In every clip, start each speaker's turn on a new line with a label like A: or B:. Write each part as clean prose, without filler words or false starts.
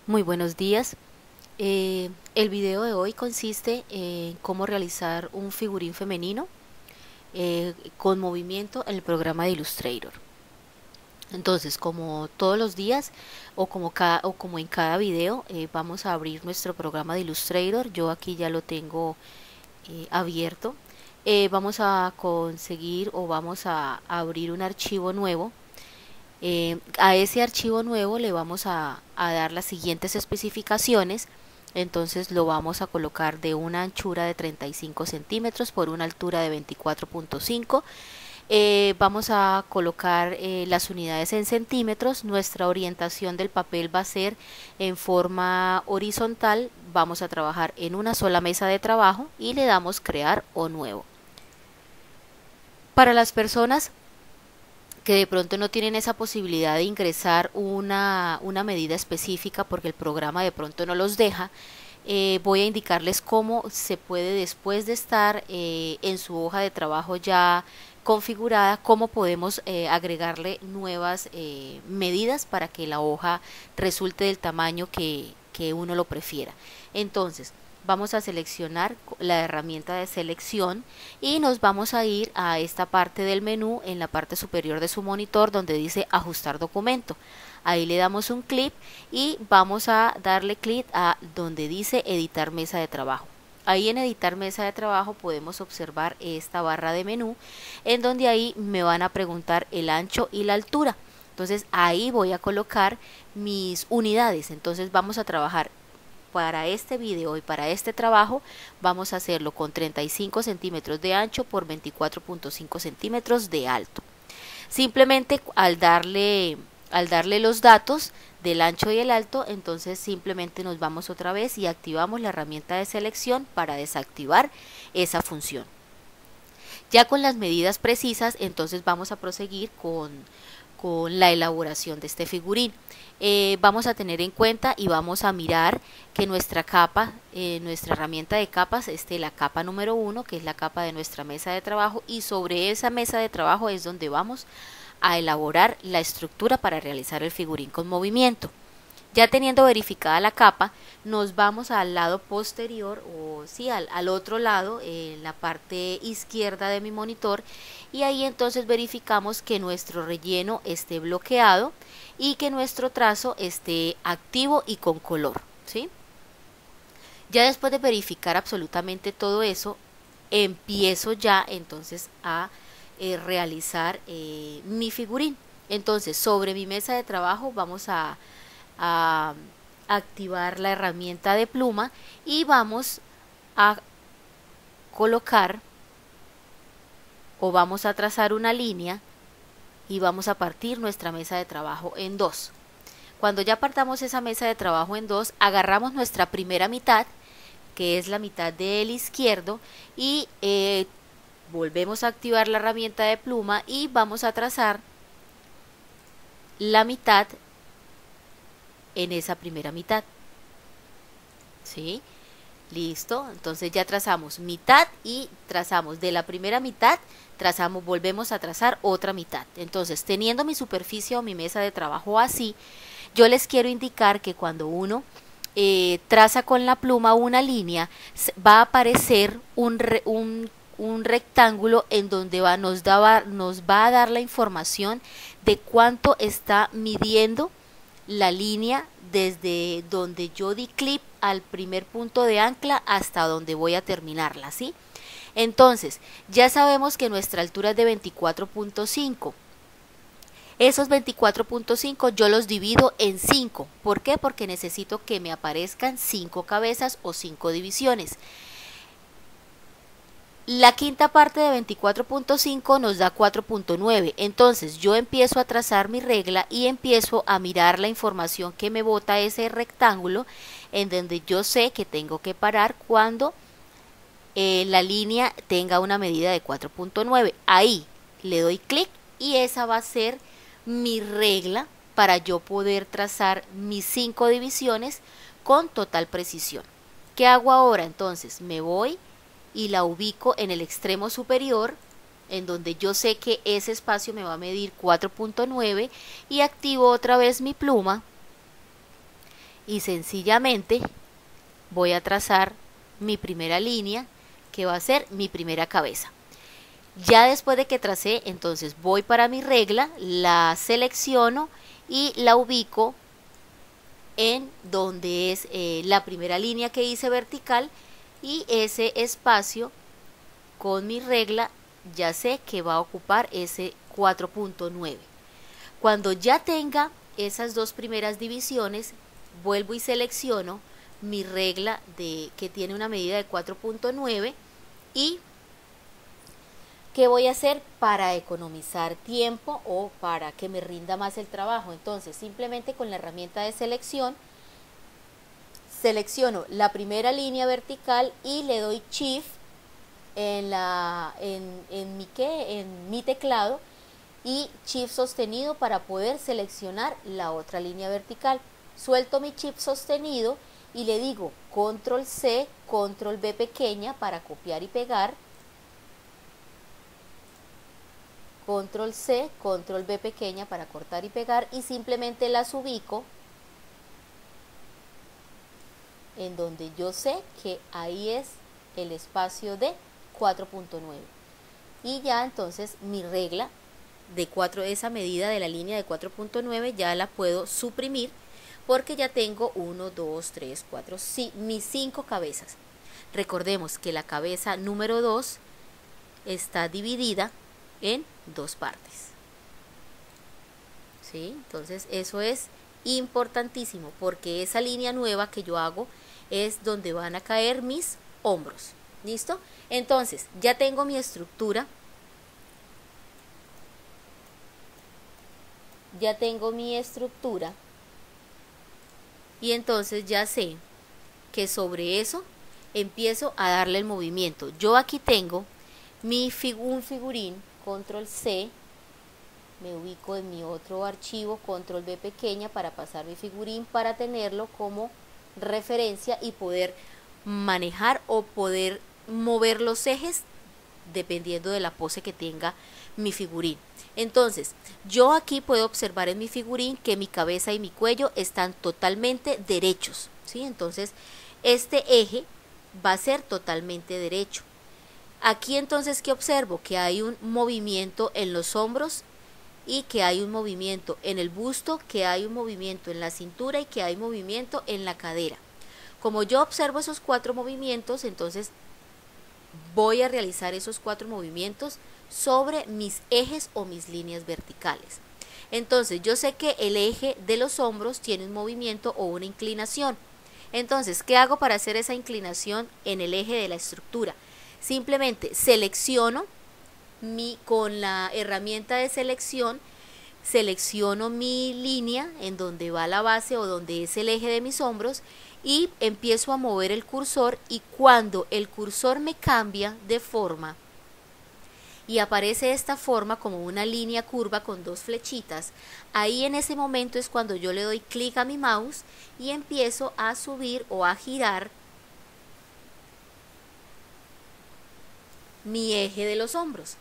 A: Muy buenos días. El video de hoy consiste en cómo realizar un figurín femenino con movimiento en el programa de Illustrator. Entonces, como todos los días o como en cada video, vamos a abrir nuestro programa de Illustrator. Yo aquí ya lo tengo abierto. Vamos a conseguir o vamos a abrir un archivo nuevo. A ese archivo nuevo le vamos a dar las siguientes especificaciones. Entonces lo vamos a colocar de una anchura de 35 centímetros por una altura de 24.5. Vamos a colocar las unidades en centímetros. Nuestra orientación del papel va a ser en forma horizontal. Vamos a trabajar en una sola mesa de trabajo y le damos crear o nuevo. Para las personas que de pronto no tienen esa posibilidad de ingresar una medida específica porque el programa de pronto no los deja, voy a indicarles cómo se puede, después de estar en su hoja de trabajo ya configurada, cómo podemos agregarle nuevas medidas para que la hoja resulte del tamaño que uno lo prefiera. Entonces, vamos a seleccionar la herramienta de selección y nos vamos a ir a esta parte del menú en la parte superior de su monitor donde dice ajustar documento. Ahí le damos un clic y vamos a darle clic a donde dice editar mesa de trabajo. Ahí en editar mesa de trabajo podemos observar esta barra de menú en donde ahí me van a preguntar el ancho y la altura. Entonces ahí voy a colocar mis unidades. Entonces vamos a trabajar para este video y para este trabajo. Vamos a hacerlo con 35 centímetros de ancho por 24.5 centímetros de alto. Simplemente al darle los datos del ancho y el alto, entonces simplemente nos vamos otra vez y activamos la herramienta de selección para desactivar esa función. Ya con las medidas precisas, entonces vamos a proseguir con la elaboración de este figurín. Vamos a tener en cuenta y vamos a mirar que nuestra capa, nuestra herramienta de capas, esté la capa número 1, que es la capa de nuestra mesa de trabajo, y sobre esa mesa de trabajo es donde vamos a elaborar la estructura para realizar el figurín con movimiento. Ya teniendo verificada la capa, nos vamos al lado posterior, o sí, al otro lado, en la parte izquierda de mi monitor, y ahí entonces verificamos que nuestro relleno esté bloqueado y que nuestro trazo esté activo y con color, ¿sí? Ya después de verificar absolutamente todo eso, empiezo ya entonces a realizar mi figurín. Entonces, sobre mi mesa de trabajo vamos a activar la herramienta de pluma y vamos a colocar o vamos a trazar una línea y vamos a partir nuestra mesa de trabajo en dos. Cuando ya partamos esa mesa de trabajo en dos, agarramos nuestra primera mitad, que es la mitad del izquierdo, y volvemos a activar la herramienta de pluma y vamos a trazar la mitad en esa primera mitad. ¿Sí? Listo, entonces ya trazamos mitad y trazamos de la primera mitad, trazamos, volvemos a trazar otra mitad. Entonces, teniendo mi superficie o mi mesa de trabajo así, yo les quiero indicar que cuando uno traza con la pluma una línea, va a aparecer un rectángulo en donde nos va a dar la información de cuánto está midiendo la línea desde donde yo di clip al primer punto de ancla hasta donde voy a terminarla, ¿sí? Entonces, ya sabemos que nuestra altura es de 24.5. Esos 24.5 yo los divido en 5. ¿Por qué? Porque necesito que me aparezcan 5 cabezas o 5 divisiones. La quinta parte de 24.5 nos da 4.9, entonces yo empiezo a trazar mi regla y empiezo a mirar la información que me bota ese rectángulo en donde yo sé que tengo que parar cuando la línea tenga una medida de 4.9. Ahí le doy clic y esa va a ser mi regla para yo poder trazar mis 5 divisiones con total precisión. ¿Qué hago ahora? Entonces me voy y la ubico en el extremo superior, en donde yo sé que ese espacio me va a medir 4.9, y activo otra vez mi pluma y sencillamente voy a trazar mi primera línea, que va a ser mi primera cabeza. Ya después de que tracé, entonces voy para mi regla, la selecciono y la ubico en donde es la primera línea que hice vertical, y ese espacio con mi regla ya sé que va a ocupar ese 4.9. Cuando ya tenga esas dos primeras divisiones, vuelvo y selecciono mi regla que tiene una medida de 4.9. y ¿qué voy a hacer para economizar tiempo o para que me rinda más el trabajo? Entonces simplemente con la herramienta de selección selecciono la primera línea vertical y le doy Shift en mi teclado, y Shift sostenido para poder seleccionar la otra línea vertical. Suelto mi Shift sostenido y le digo Control C, Control B pequeña para copiar y pegar, Control C, Control B pequeña para cortar y pegar, y simplemente las ubico en donde yo sé que ahí es el espacio de 4.9. y ya entonces mi regla de esa medida de la línea de 4.9 ya la puedo suprimir, porque ya tengo 1, 2, 3, 4, mis 5 cabezas. Recordemos que la cabeza número 2 está dividida en 2 partes. ¿Sí? Entonces eso es importantísimo, porque esa línea nueva que yo hago es donde van a caer mis hombros. ¿Listo? Entonces ya tengo mi estructura, y entonces ya sé que sobre eso empiezo a darle el movimiento. Yo aquí tengo un figurín, Control C, me ubico en mi otro archivo, Control B pequeña para pasar mi figurín, para tenerlo como referencia y poder manejar o poder mover los ejes dependiendo de la pose que tenga mi figurín. Entonces yo aquí puedo observar en mi figurín que mi cabeza y mi cuello están totalmente derechos, ¿sí? Entonces este eje va a ser totalmente derecho. Aquí entonces, ¿qué observo? Que hay un movimiento en los hombros, y que hay un movimiento en el busto, que hay un movimiento en la cintura y que hay movimiento en la cadera. Como yo observo esos 4 movimientos, entonces voy a realizar esos 4 movimientos sobre mis ejes o mis líneas verticales. Entonces yo sé que el eje de los hombros tiene un movimiento o una inclinación. Entonces, ¿qué hago para hacer esa inclinación en el eje de la estructura? Simplemente selecciono con la herramienta de selección, selecciono mi línea en donde va la base o donde es el eje de mis hombros, y empiezo a mover el cursor, y cuando el cursor me cambia de forma y aparece esta forma como una línea curva con 2 flechitas, ahí en ese momento es cuando yo le doy clic a mi mouse y empiezo a subir o a girar mi eje de los hombros.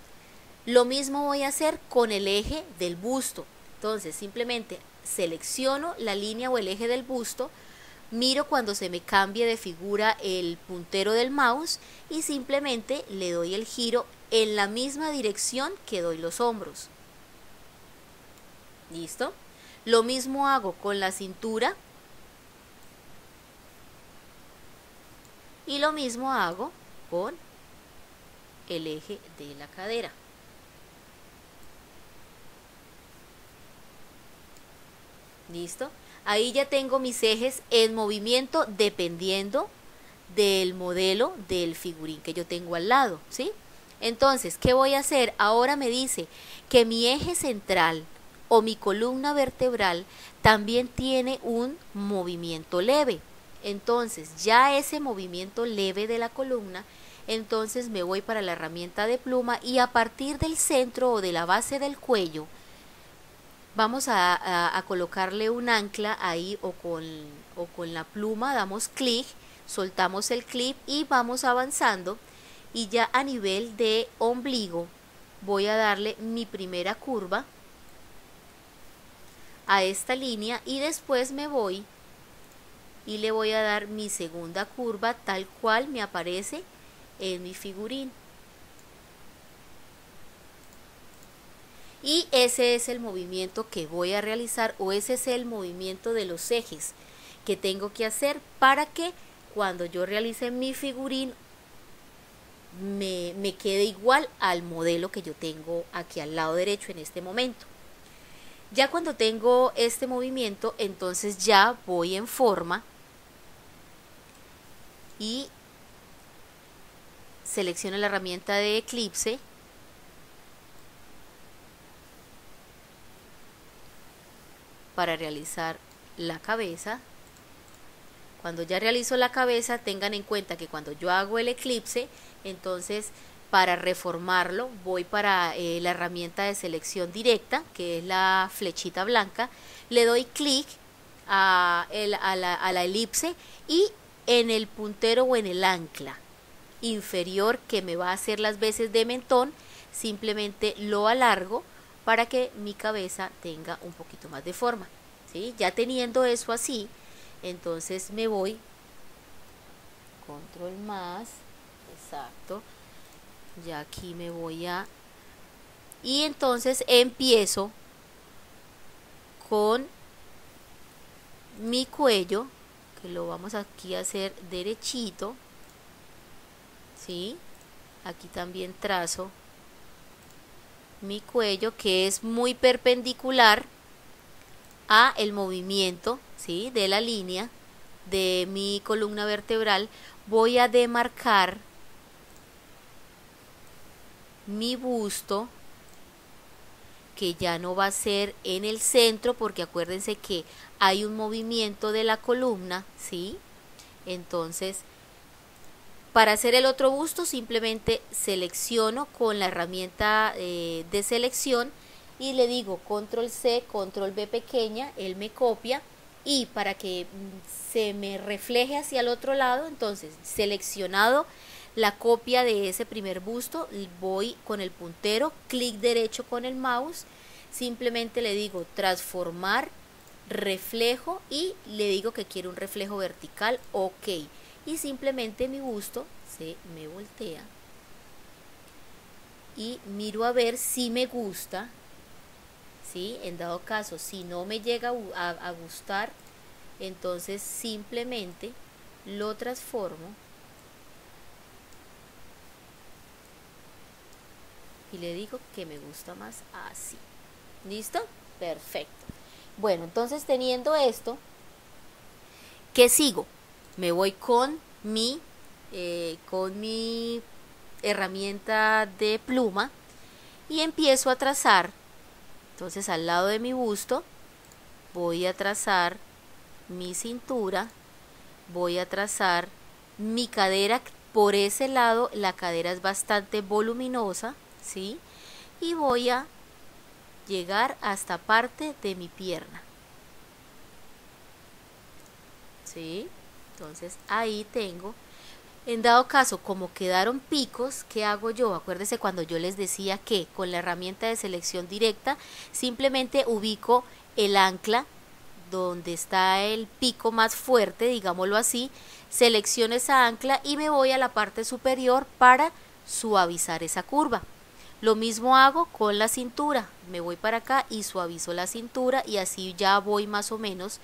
A: Lo mismo voy a hacer con el eje del busto. Entonces simplemente selecciono la línea o el eje del busto, miro cuando se me cambie de figura el puntero del mouse y simplemente le doy el giro en la misma dirección que doy los hombros. ¿Listo? Lo mismo hago con la cintura y lo mismo hago con el eje de la cadera. ¿Listo? Ahí ya tengo mis ejes en movimiento dependiendo del modelo del figurín que yo tengo al lado, ¿sí? Entonces, ¿qué voy a hacer? Ahora me dice que mi eje central o mi columna vertebral también tiene un movimiento leve. Entonces, ya ese movimiento leve de la columna, entonces me voy para la herramienta de pluma y a partir del centro o de la base del cuello, vamos a colocarle un ancla ahí o con la pluma, damos clic, soltamos el clip y vamos avanzando, y ya a nivel de ombligo voy a darle mi primera curva a esta línea y después me voy y le voy a dar mi segunda curva tal cual me aparece en mi figurín. Y ese es el movimiento que voy a realizar, o ese es el movimiento de los ejes que tengo que hacer para que cuando yo realice mi figurín me quede igual al modelo que yo tengo aquí al lado derecho en este momento. Ya cuando tengo este movimiento, entonces ya voy en forma y selecciono la herramienta de Eclipse para realizar la cabeza. Cuando ya realizo la cabeza, tengan en cuenta que cuando yo hago el eclipse, entonces para reformarlo voy para la herramienta de selección directa, que es la flechita blanca, le doy clic a la elipse y en el puntero o en el ancla inferior que me va a hacer las veces de mentón, simplemente lo alargo para que mi cabeza tenga un poquito más de forma, ¿sí? Ya teniendo eso así, entonces me voy, control más, exacto, ya aquí me voy a, y entonces empiezo con mi cuello, que lo vamos aquí a hacer derechito, ¿sí? Aquí también trazo mi cuello, que es muy perpendicular a el movimiento, ¿sí?, de la línea de mi columna vertebral. Voy a demarcar mi busto, que ya no va a ser en el centro, porque acuérdense que hay un movimiento de la columna, ¿sí? Entonces, para hacer el otro busto, simplemente selecciono con la herramienta de selección y le digo control C, control V pequeña, él me copia, y para que se me refleje hacia el otro lado, entonces seleccionado la copia de ese primer busto, voy con el puntero, clic derecho con el mouse, simplemente le digo transformar reflejo y le digo que quiero un reflejo vertical, ok, y simplemente mi busto se me voltea y miro a ver si me gusta, ¿sí? En dado caso, si no me llega a gustar, entonces simplemente lo transformo y le digo que me gusta más así. ¿Listo? Perfecto. Bueno, entonces teniendo esto, ¿qué sigo? Me voy con mi herramienta de pluma y empiezo a trazar. Entonces al lado de mi busto voy a trazar mi cintura, voy a trazar mi cadera. Por ese lado la cadera es bastante voluminosa, ¿sí? Y voy a llegar hasta parte de mi pierna, ¿sí? Entonces ahí tengo. En dado caso, como quedaron picos, ¿qué hago yo? Acuérdense cuando yo les decía que con la herramienta de selección directa simplemente ubico el ancla donde está el pico más fuerte, digámoslo así, selecciono esa ancla y me voy a la parte superior para suavizar esa curva. Lo mismo hago con la cintura, me voy para acá y suavizo la cintura, y así ya voy más o menos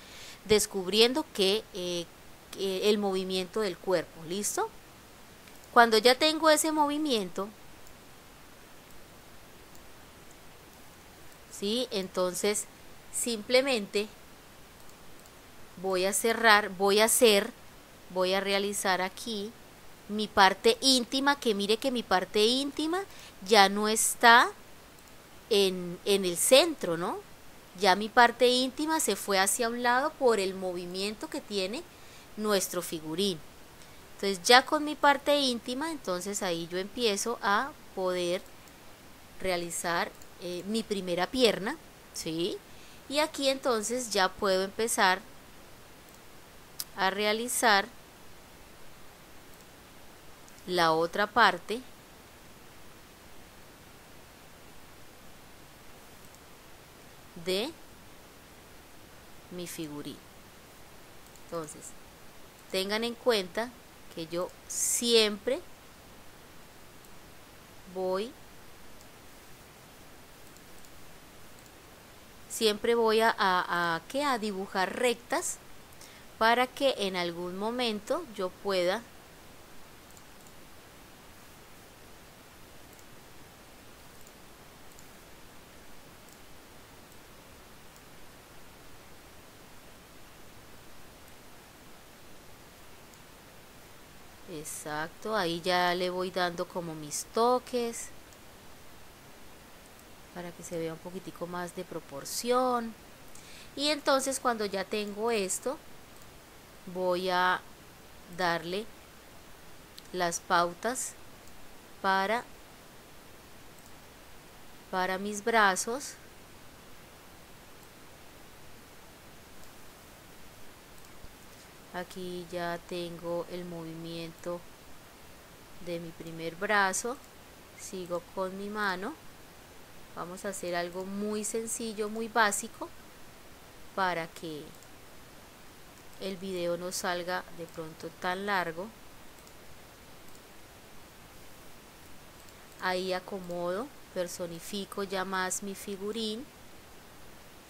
A: descubriendo que el movimiento del cuerpo. ¿Listo? Cuando ya tengo ese movimiento, ¿sí?, entonces simplemente voy a cerrar, voy a realizar aquí mi parte íntima, que mire que mi parte íntima ya no está en el centro, ¿no? Ya mi parte íntima se fue hacia un lado por el movimiento que tiene nuestro figurín. Entonces ya con mi parte íntima, entonces ahí yo empiezo a poder realizar mi primera pierna, ¿sí? Y aquí entonces ya puedo empezar a realizar la otra parte de mi figurín. Entonces, tengan en cuenta que yo siempre voy a dibujar rectas para que en algún momento yo pueda exacto, ahí ya le voy dando como mis toques para que se vea un poquitico más de proporción. Y entonces cuando ya tengo esto, voy a darle las pautas para mis brazos. Aquí ya tengo el movimiento de mi primer brazo, sigo con mi mano. Vamos a hacer algo muy sencillo, muy básico, para que el video no salga de pronto tan largo. Ahí acomodo, personifico ya más mi figurín,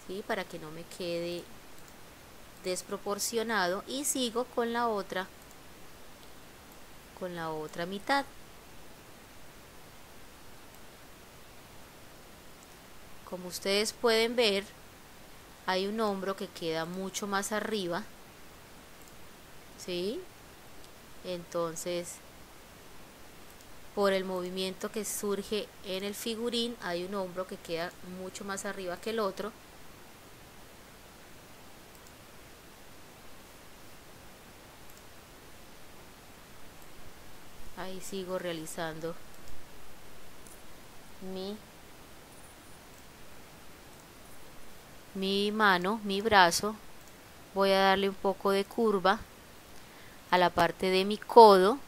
A: ¿sí? Para que no me quede desproporcionado, y sigo con la otra mitad. Como ustedes pueden ver, hay un hombro que queda mucho más arriba, ¿sí? Entonces, por el movimiento que surge en el figurín, hay un hombro que queda mucho más arriba que el otro. Ahí sigo realizando mi mano, mi brazo. Voy a darle un poco de curva a la parte de mi codo,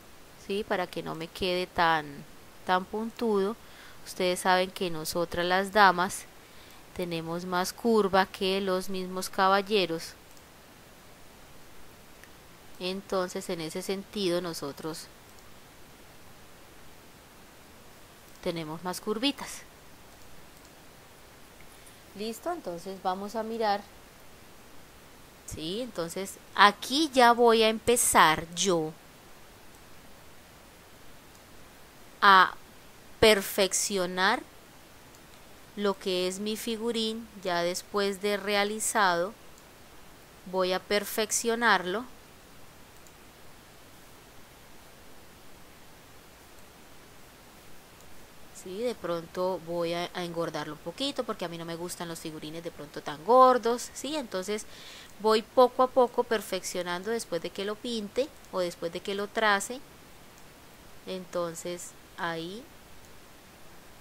A: ¿sí? Para que no me quede tan puntudo. Ustedes saben que nosotras las damas tenemos más curva que los mismos caballeros. Entonces, en ese sentido, nosotros tenemos más curvitas. Listo, entonces vamos a mirar. Sí, entonces aquí ya voy a empezar yo a perfeccionar lo que es mi figurín. Ya después de realizado, voy a perfeccionarlo. ¿Sí? De pronto voy a engordarlo un poquito porque a mí no me gustan los figurines de pronto tan gordos, ¿sí? Entonces voy poco a poco perfeccionando después de que lo pinte o después de que lo trace. Entonces ahí,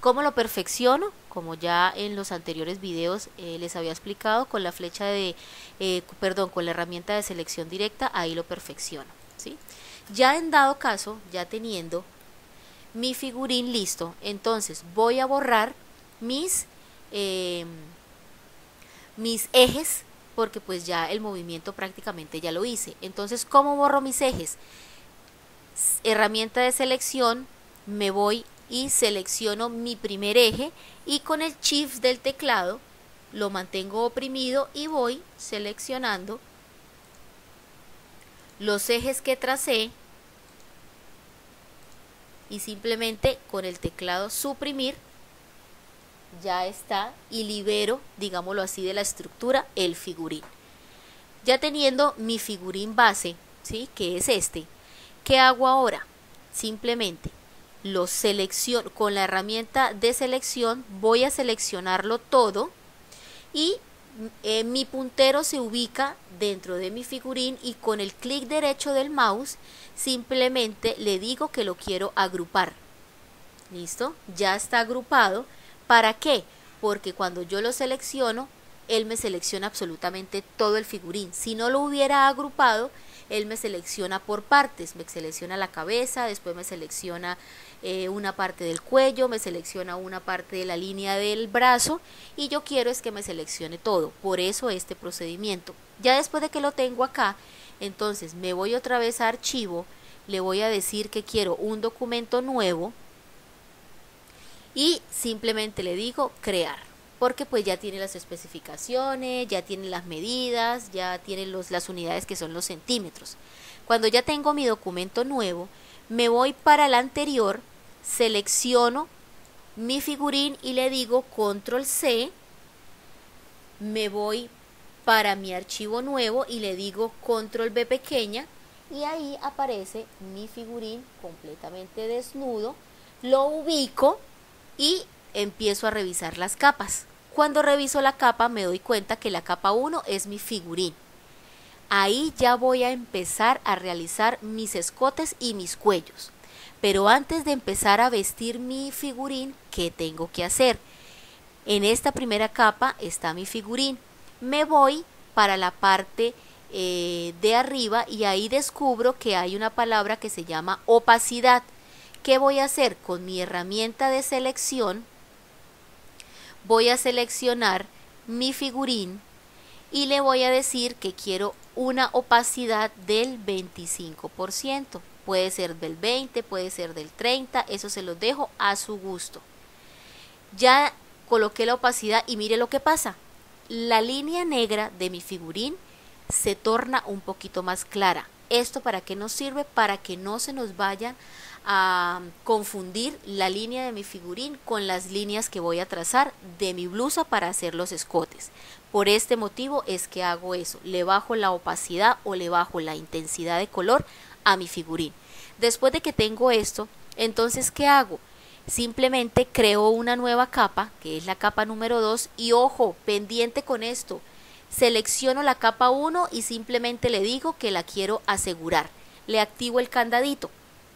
A: ¿cómo lo perfecciono? Como ya en los anteriores videos les había explicado, con la flecha de, con la herramienta de selección directa, ahí lo perfecciono, ¿sí? Ya en dado caso, ya teniendo mi figurín listo, entonces voy a borrar mis ejes, porque pues ya el movimiento prácticamente ya lo hice. Entonces, ¿cómo borro mis ejes? Herramienta de selección, me voy y selecciono mi primer eje, y con el shift del teclado lo mantengo oprimido y voy seleccionando los ejes que tracé, y simplemente con el teclado suprimir ya está, y libero, digámoslo así, de la estructura el figurín. Ya teniendo mi figurín base, ¿sí? Que es este, ¿qué hago ahora? Simplemente lo selecciono con la herramienta de selección, voy a seleccionarlo todo, y mi puntero se ubica dentro de mi figurín, y con el clic derecho del mouse simplemente le digo que lo quiero agrupar. Listo, ya está agrupado. ¿Para qué? Porque cuando yo lo selecciono, él me selecciona absolutamente todo el figurín. Si no lo hubiera agrupado, él me selecciona por partes, me selecciona la cabeza, después me selecciona una parte del cuello, me selecciona una parte de la línea del brazo, y yo quiero es que me seleccione todo. Por eso este procedimiento. Ya después de que lo tengo acá, Entonces me voy otra vez a archivo, le voy a decir que quiero un documento nuevo y simplemente le digo crear, porque pues ya tiene las especificaciones, ya tiene las medidas, ya tiene las unidades que son los centímetros. Cuando ya tengo mi documento nuevo, me voy para el anterior, selecciono mi figurín y le digo control C, me voy para mi archivo nuevo y le digo control B pequeña y ahí aparece mi figurín completamente desnudo, lo ubico y empiezo a revisar las capas. Cuando reviso la capa me doy cuenta que la capa 1 es mi figurín. Ahí ya voy a empezar a realizar mis escotes y mis cuellos. Pero antes de empezar a vestir mi figurín, ¿qué tengo que hacer? En esta primera capa está mi figurín. Me voy para la parte de arriba y ahí descubro que hay una palabra que se llama opacidad. ¿Qué voy a hacer? Con mi herramienta de selección voy a seleccionar mi figurín y le voy a decir que quiero una opacidad del 25%. Puede ser del 20, puede ser del 30, eso se los dejo a su gusto. Ya coloqué la opacidad y mire lo que pasa. La línea negra de mi figurín se torna un poquito más clara. ¿Esto para qué nos sirve? Para que no se nos vaya a confundir la línea de mi figurín con las líneas que voy a trazar de mi blusa para hacer los escotes. Por este motivo es que hago eso, le bajo la opacidad o le bajo la intensidad de color a mi figurín. Después de que tengo esto, entonces ¿qué hago? Simplemente creo una nueva capa, que es la capa número 2, y ojo, pendiente con esto, selecciono la capa 1 y simplemente le digo que la quiero asegurar. Le activo el candadito.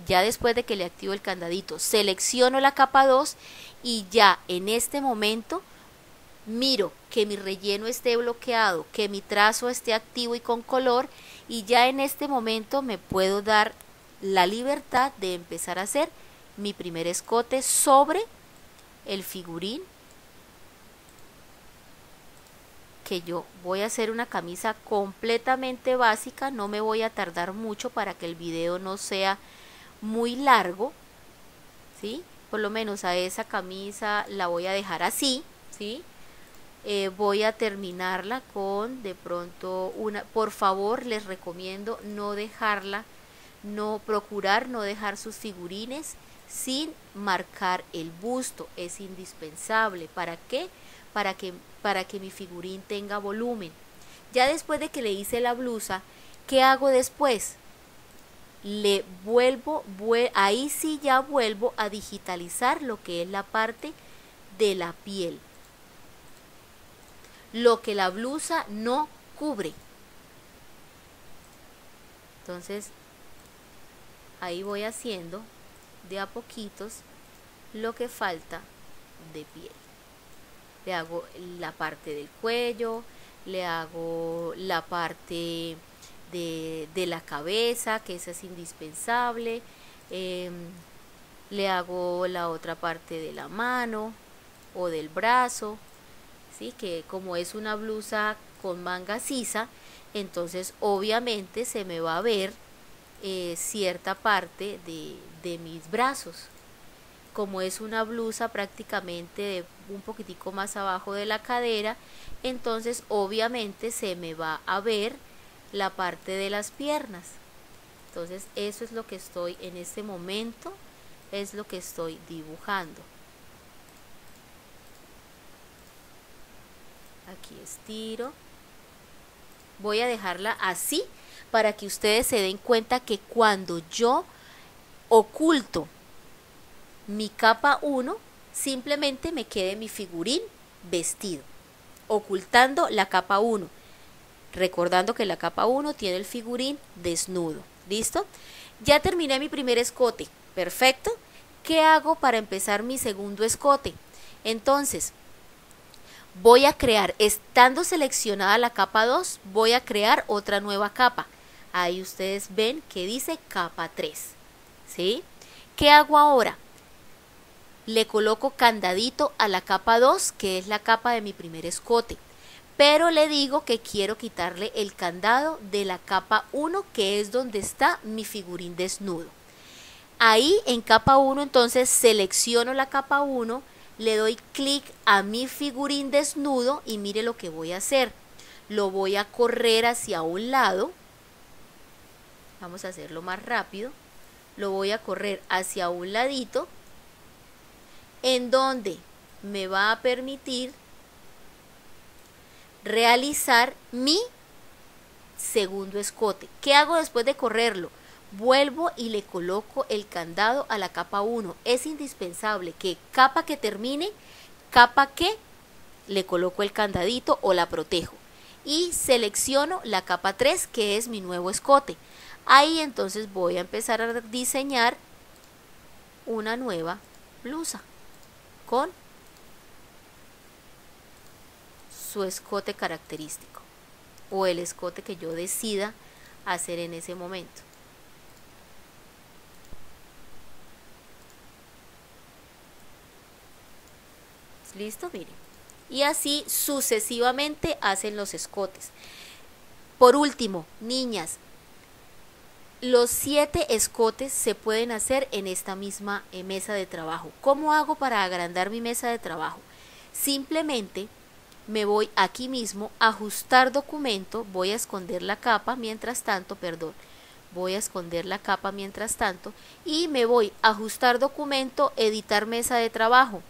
A: Ya después de que le activo el candadito, selecciono la capa 2 y ya en este momento miro que mi relleno esté bloqueado, que mi trazo esté activo y con color, y ya en este momento me puedo dar la libertad de empezar a hacer mi primer escote sobre el figurín, que yo voy a hacer una camisa completamente básica. No me voy a tardar mucho para que el video no sea muy largo, ¿sí? Por lo menos a esa camisa la voy a dejar así, ¿sí? Voy a terminarla con de pronto una, por favor les recomiendo no dejarla, procurar no dejar sus figurines sin marcar el busto, es indispensable. ¿Para qué? Para que mi figurín tenga volumen. Ya después de que le hice la blusa, ¿qué hago después? Le vuelvo, ahí sí ya vuelvo a digitalizar lo que es la parte de la piel, lo que la blusa no cubre. Entonces ahí voy haciendo de a poquitos lo que falta de piel. Le hago la parte del cuello, le hago la parte de la cabeza, que esa es indispensable, le hago la otra parte de la mano o del brazo, ¿sí? Que como es una blusa con manga sisa, entonces obviamente se me va a ver cierta parte de mis brazos. Como es una blusa prácticamente un poquitico más abajo de la cadera, entonces obviamente se me va a ver la parte de las piernas. Entonces eso es lo que estoy en este momento, es lo que estoy dibujando. Aquí estiro, voy a dejarla así para que ustedes se den cuenta que cuando yo oculto mi capa 1, simplemente me quede mi figurín vestido, ocultando la capa 1, recordando que la capa 1 tiene el figurín desnudo. ¿Listo? Ya terminé mi primer escote, perfecto. ¿Qué hago para empezar mi segundo escote? Entonces voy a crear, estando seleccionada la capa 2, voy a crear otra nueva capa. Ahí ustedes ven que dice capa 3, ¿sí? ¿Qué hago ahora? Le coloco candadito a la capa 2, que es la capa de mi primer escote. pero le digo que quiero quitarle el candado de la capa 1, que es donde está mi figurín desnudo. Ahí en capa 1 entonces selecciono la capa 1, le doy clic a mi figurín desnudo y mire lo que voy a hacer. Lo voy a correr hacia un lado. Vamos a hacerlo más rápido. Lo voy a correr hacia un ladito, en donde me va a permitir realizar mi segundo escote. ¿Qué hago después de correrlo? Vuelvo y le coloco el candado a la capa 1. Es indispensable que capa que termine, capa que le coloco el candadito o la protejo. Y selecciono la capa 3, que es mi nuevo escote. Ahí entonces voy a empezar a diseñar una nueva blusa con su escote característico o el escote que yo decida hacer en ese momento. Listo, miren. Y así sucesivamente hacen los escotes. Por último, niñas, los 7 escotes se pueden hacer en esta misma mesa de trabajo. ¿Cómo hago para agrandar mi mesa de trabajo? Simplemente me voy aquí mismo, ajustar documento, voy a esconder la capa mientras tanto, voy a esconder la capa mientras tanto y me voy a ajustar documento, editar mesa de trabajo.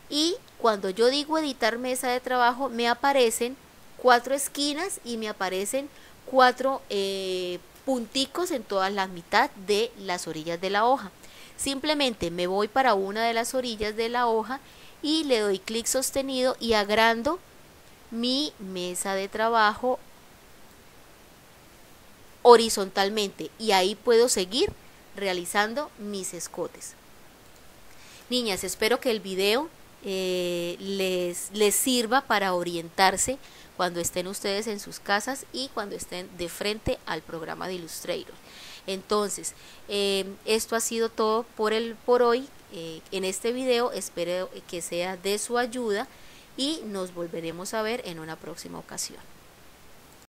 A: Y cuando yo digo editar mesa de trabajo, me aparecen 4 esquinas y me aparecen 4 punticos en todas las mitad de las orillas de la hoja. Simplemente me voy para una de las orillas de la hoja y le doy clic sostenido y agrando mi mesa de trabajo horizontalmente, y ahí puedo seguir realizando mis escotes. Niñas, espero que el video les sirva para orientarse cuando estén ustedes en sus casas y cuando estén de frente al programa de Illustrator. Entonces, esto ha sido todo por hoy en este video. Espero que sea de su ayuda y nos volveremos a ver en una próxima ocasión.